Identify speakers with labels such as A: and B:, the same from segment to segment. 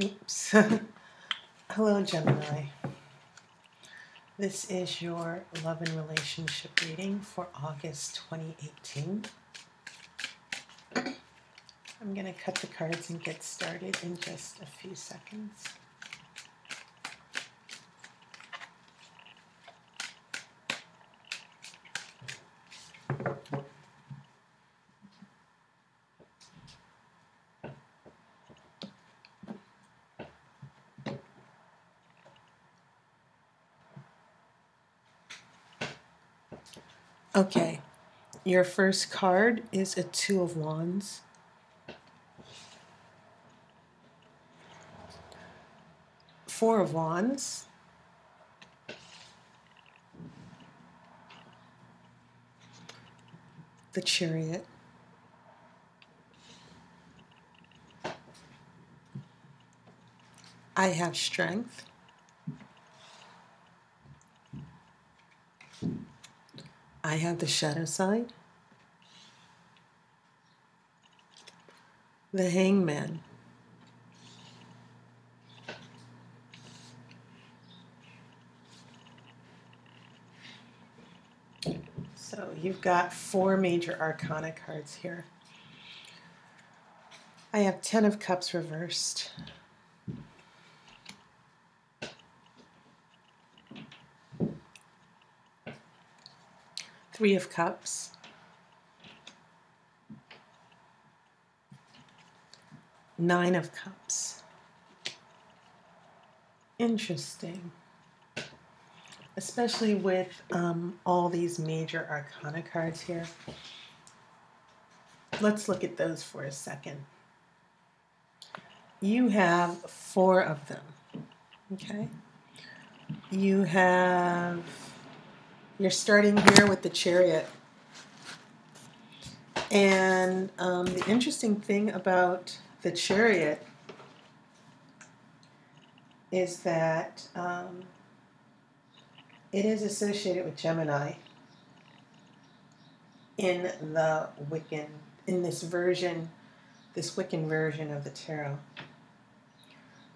A: Oops. Hello, Gemini. This is your love and relationship reading for August 2018. I'm going to cut the cards and get started in just a few seconds. Okay, your first card is a Two of Wands. Four of Wands. The Chariot. I have Strength. I have the Shadow side. The Hangman. So you've got four major arcana cards here. I have 10 of Cups reversed. Three of Cups. Nine of Cups. Interesting. Especially with all these major arcana cards here. Let's look at those for a second. You have four of them, okay? You're starting here with the Chariot. And the interesting thing about the Chariot is that it is associated with Gemini in the Wiccan, in this version, this Wiccan version of the tarot.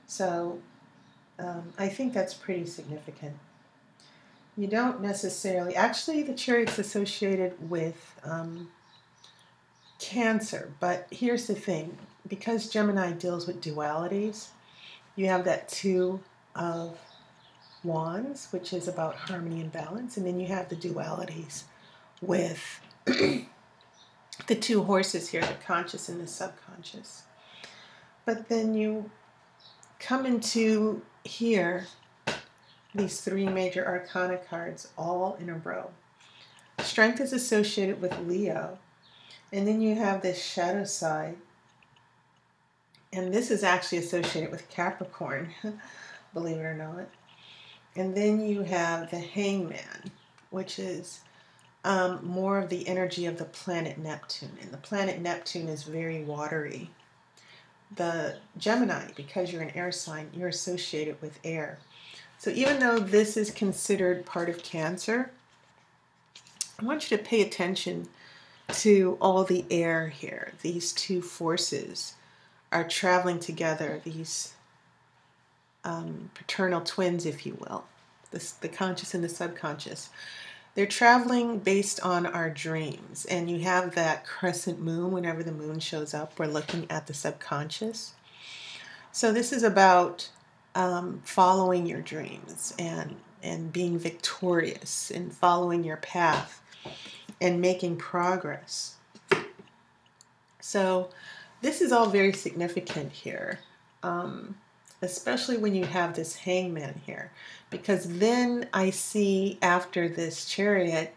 A: So I think that's pretty significant. You don't necessarily, actually the Chariot's associated with Cancer, but here's the thing, because Gemini deals with dualities, you have that Two of Wands, which is about harmony and balance, and then you have the dualities with the two horses here, the conscious and the subconscious. But then you come into here, these three major arcana cards all in a row. Strength is associated with Leo, and then you have this shadow side, and this is actually associated with Capricorn, believe it or not. And then you have the Hangman, which is more of the energy of the planet Neptune. And the planet Neptune is very watery. The Gemini, because you're an air sign, you're associated with air. So even though this is considered part of Cancer, I want you to pay attention to all the air here. These two forces are traveling together, these paternal twins, if you will, the conscious and the subconscious. They're traveling based on our dreams, and you have that crescent moon. Whenever the moon shows up, we're looking at the subconscious. So this is about following your dreams and being victorious and following your path and making progress. So this is all very significant here, especially when you have this Hangman here, because then I see after this Chariot,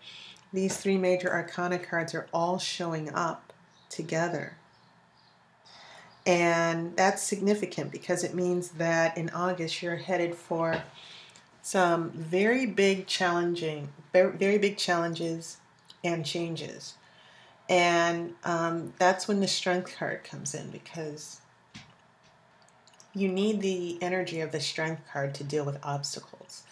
A: these three major arcana cards are all showing up together. And that's significant because it means that in August you're headed for some very big challenges and changes. And that's when the Strength card comes in, because you need the energy of the Strength card to deal with obstacles.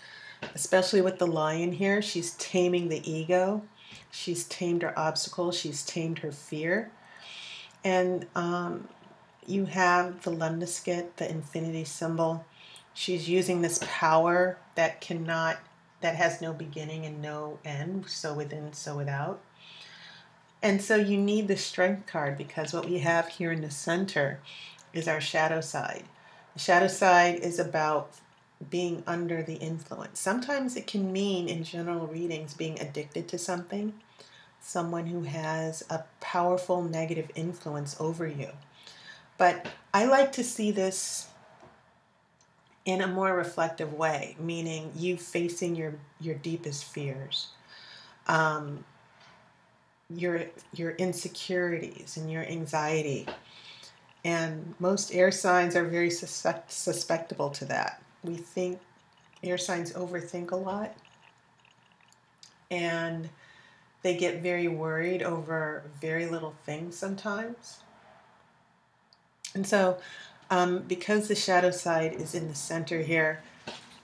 A: Especially with the Lion here, she's taming the ego. She's tamed her obstacles. She's tamed her fear. And you have the Lundaskit, the infinity symbol. She's using this power that has no beginning and no end, so within, so without. And so you need the strength card, because what we have here in the center is our shadow side. The shadow side is about being under the influence. Sometimes it can mean, in general readings, being addicted to something, someone who has a powerful negative influence over you. But I like to see this in a more reflective way, meaning you facing your deepest fears, um, your insecurities and your anxiety. And most air signs are very susceptible to that. We think air signs overthink a lot, and they get very worried over very little things sometimes. And so, because the shadow side is in the center here,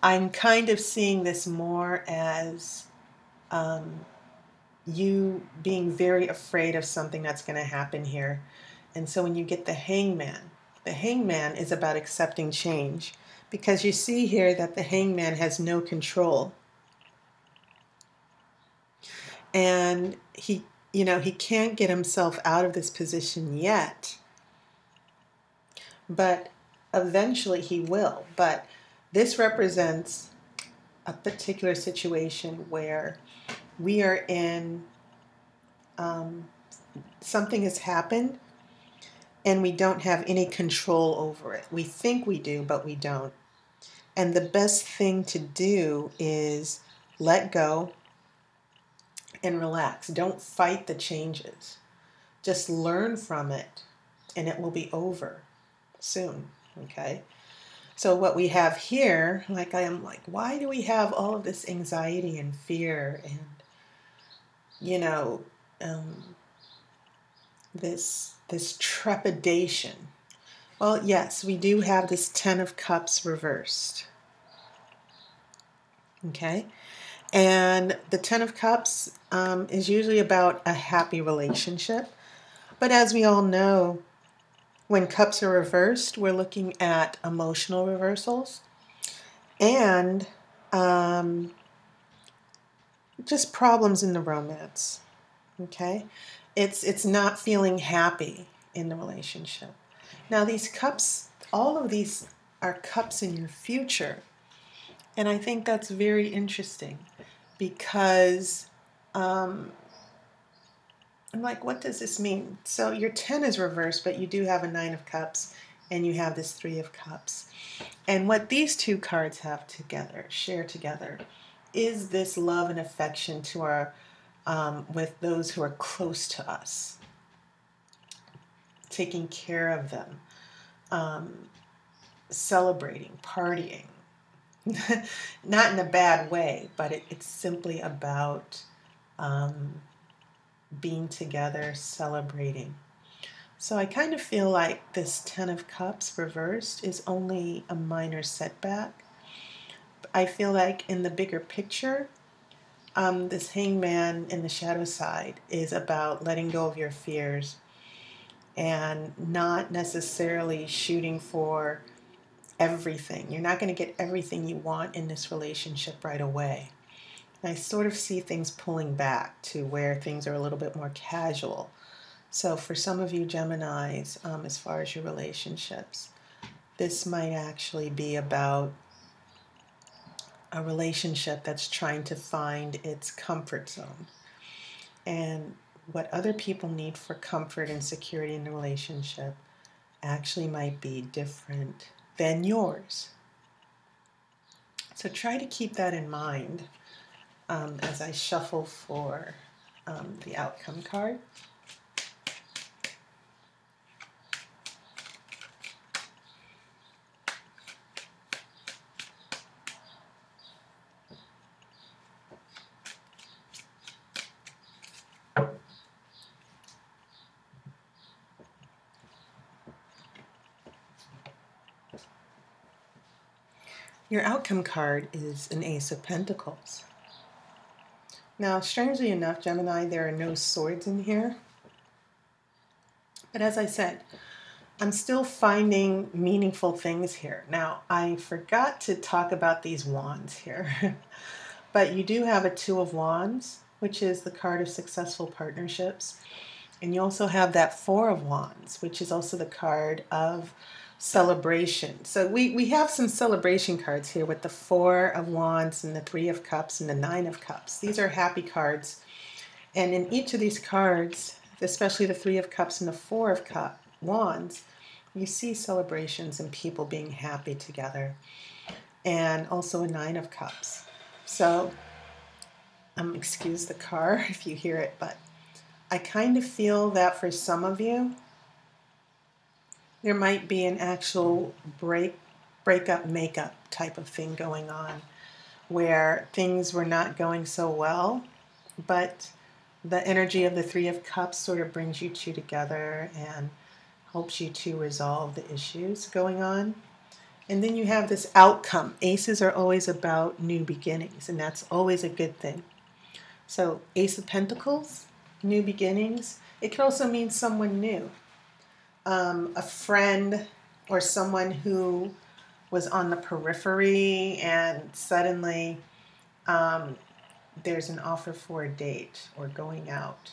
A: I'm kind of seeing this more as you being very afraid of something that's going to happen here. And so when you get the hangman is about accepting change, because you see here that the hangman has no control. And he can't get himself out of this position yet, but eventually he will. But this represents a particular situation where we are in, something has happened and we don't have any control over it. We think we do, but we don't. And the best thing to do is let go and relax. Don't fight the changes. Just learn from it, and it will be over soon, okay? So what we have here, like I am like, why do we have all of this anxiety and fear and, you know, this trepidation? Well, yes, we do have this Ten of Cups reversed, okay? And the Ten of Cups is usually about a happy relationship. But as we all know, when cups are reversed, we're looking at emotional reversals and just problems in the romance, okay? It's not feeling happy in the relationship. Now these cups, all of these are cups in your future. And I think that's very interesting because I'm like, what does this mean? So your 10 is reversed, but you do have a 9 of Cups and you have this 3 of Cups. And what these two cards have together, share together, is this love and affection to our, with those who are close to us, taking care of them, celebrating, partying. Not in a bad way, but it's simply about being together, celebrating. So I kind of feel like this Ten of Cups reversed is only a minor setback. I feel like in the bigger picture, this hangman in the shadow side is about letting go of your fears and not necessarily shooting for everything. You're not going to get everything you want in this relationship right away. I sort of see things pulling back to where things are a little bit more casual. So for some of you Geminis, as far as your relationships, this might actually be about a relationship that's trying to find its comfort zone. And what other people need for comfort and security in the relationship actually might be different than yours. So try to keep that in mind as I shuffle for the outcome card. Your outcome card is an Ace of Pentacles. Now, strangely enough, Gemini, there are no swords in here. But as I said, I'm still finding meaningful things here. Now, I forgot to talk about these wands here, but you do have a Two of Wands, which is the card of successful partnerships. And you also have that Four of Wands, which is also the card of celebration. So we have some celebration cards here with the Four of Wands and the Three of Cups and the Nine of Cups. These are happy cards. And in each of these cards, especially the Three of Cups and the Four of Wands, you see celebrations and people being happy together. And also a Nine of Cups. So, excuse the car if you hear it, but I kind of feel that for some of you, there might be an actual breakup, makeup type of thing going on where things were not going so well, but the energy of the Three of Cups sort of brings you two together and helps you to resolve the issues going on. And then you have this outcome. Aces are always about new beginnings, and that's always a good thing. So, Ace of Pentacles, new beginnings. It can also mean someone new, a friend or someone who was on the periphery and suddenly there's an offer for a date or going out.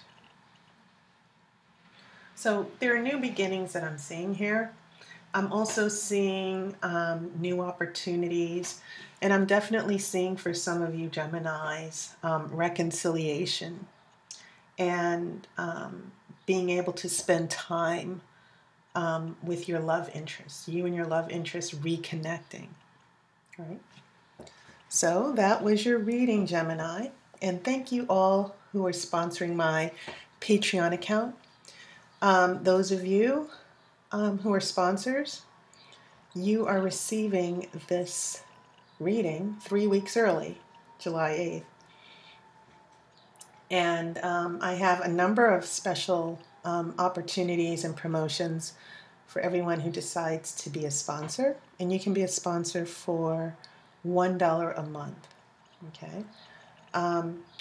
A: So there are new beginnings that I'm seeing here. I'm also seeing new opportunities, and I'm definitely seeing for some of you Geminis reconciliation and being able to spend time with your love interest, you and your love interest reconnecting, right? So that was your reading, Gemini, and thank you all who are sponsoring my Patreon account. Those of you who are sponsors, you are receiving this reading 3 weeks early, July 8th. And I have a number of special opportunities and promotions for everyone who decides to be a sponsor. And you can be a sponsor for $1 a month, okay?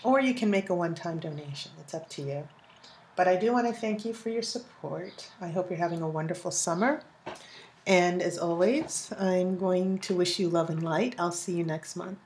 A: Or you can make a one-time donation. It's up to you. But I do want to thank you for your support. I hope you're having a wonderful summer. And as always, I'm going to wish you love and light. I'll see you next month.